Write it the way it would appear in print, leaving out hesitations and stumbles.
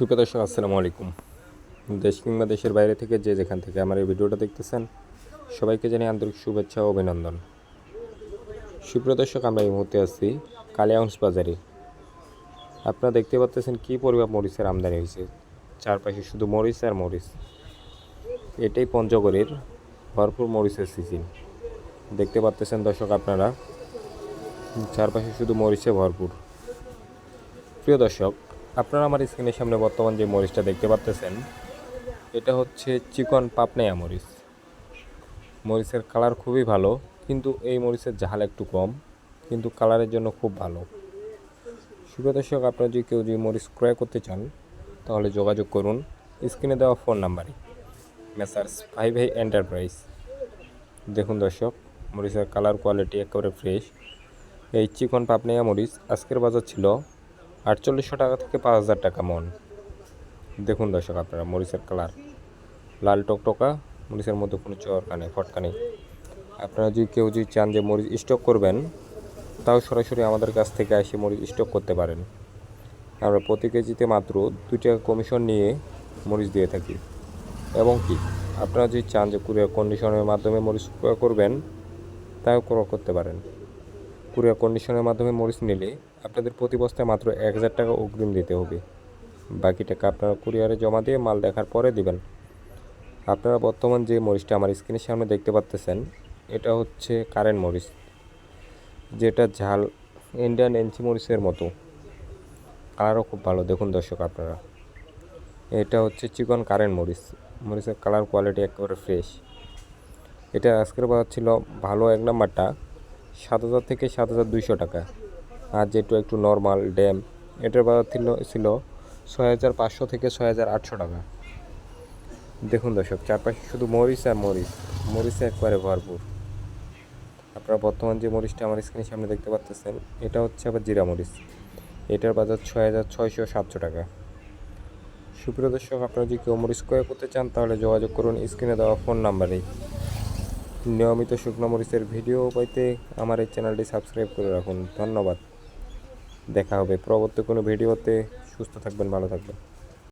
সুপ্রিয় দর্শক, আসসালামু আলাইকুম। দেশ কিংবা দেশের বাইরে থেকে যে যেখান থেকে আমার এই ভিডিওটা দেখতেছেন, সবাইকে জানাই আন্তরিক শুভেচ্ছা ও অভিনন্দন। সুপ্রিয় দর্শক, আমরা এই মুহূর্তে আছি কালিয়াগঞ্জ বাজারে। আপনারা দেখতে পাচ্ছেন কী পরিমাণ মরিচের আমদানি হয়েছে। চারপাশে শুধু মরিচ আর মরিচ। এটাই পঞ্চগড়ের ভরপুর মরিচের সিজন। দেখতে পাচ্ছেন দর্শক, আপনারা চারপাশে শুধু মরিচে ভরপুর। প্রিয় দর্শক, আপনারা আমার স্ক্রিনের সামনে বর্তমান যে মরিচটা দেখতে পাচ্ছেন, এটা হচ্ছে চিকন পাপনাইয়া মরিচ। মরিচের কালার খুবই ভালো, কিন্তু এই মরিচের ঝাল একটু কম, কিন্তু কালারের জন্য খুব ভালো। সুপ্রিয় দর্শক, আপনারা যদি কেউ মরিচ ক্রয় করতে চান তাহলে যোগাযোগ করুন স্ক্রিনে দেওয়া ফোন নাম্বারে, মেসার্স 5i এন্টারপ্রাইজ। দেখুন দর্শক, মরিচের কালার কোয়ালিটি একেবারে ফ্রেশ। এই চিকন পাপনাইয়া মরিচ আজকের বাজার ছিল 4800 টাকা থেকে 5000 টাকা মন। দেখুন দর্শক, আপনারা মরিচের কালার লাল টকটকা, মরিচের মধ্যে কোনো চরকা নেই, ফটকা নেই। আপনারা যদি কেউ চান যে মরিচ স্টক করবেন, তাও সরাসরি আমাদের কাছ থেকে এসে মরিচ স্টক করতে পারেন। আমরা প্রতি কেজিতে মাত্র 2 টাকা কমিশন নিয়ে মরিচ দিয়ে থাকি। এবং কি আপনারা যদি চান যে কুরিয়ার কন্ডিশনের মাধ্যমে মরিচ ক্রয় করবেন, তাও ক্রয় করতে পারেন। কুরিয়ার কন্ডিশনের মাধ্যমে মরিচ নিলে আপনাদের প্রতি বস্তায় মাত্র 1000 টাকা অগ্রিম দিতে হবে। বাকি টাকা আপনারা কুরিয়ারে জমা দিয়ে মাল দেখার পরে দিবেন। আপনারা বর্তমান যে মরিচটা আমার স্ক্রিনের সামনে দেখতে পাচ্ছেন, এটা হচ্ছে কারেন্ট মরিচ, যেটা ঝাল ইন্ডিয়ান এনচি মরিচের মতো, কালারও খুব ভালো। দেখুন দর্শক, আপনারা এটা হচ্ছে চিকন কারেন্ট মরিচ। মরিচের কালার কোয়ালিটি একেবারে ফ্রেশ। এটা আজকের বাজার ছিল ভালো এক নাম্বারটা 7000 থেকে 7200 টাকা, আর যেটা একটু নর্মাল ড্যাম, এটার বাজার ছিল 6500 থেকে 6800 টাকা। দেখুন দর্শক, চারপাশে শুধু মরিচ আর মরিচ, মরিচে একবারে ভরপুর। আপনারা বর্তমান যে মরিচটা আমার স্ক্রিনের সামনে দেখতে পাচ্ছেন, এটা হচ্ছে আবার জিরা মরিচ। এটার বাজার 6600-700 টাকা। সুপ্রিয় দর্শক, আপনারা যদি কেউ মরিচ ক্রয় করতে চান তাহলে যোগাযোগ করুন স্ক্রিনে দেওয়া ফোন নাম্বারেই। নিয়মিত শুকনো মরিচের ভিডিও পাইতে আমার এই চ্যানেলটি সাবস্ক্রাইব করে রাখুন। ধন্যবাদ। দেখা হবে পরবর্তী কোনো ভিডিওতে। সুস্থ থাকবেন, ভালো থাকবেন।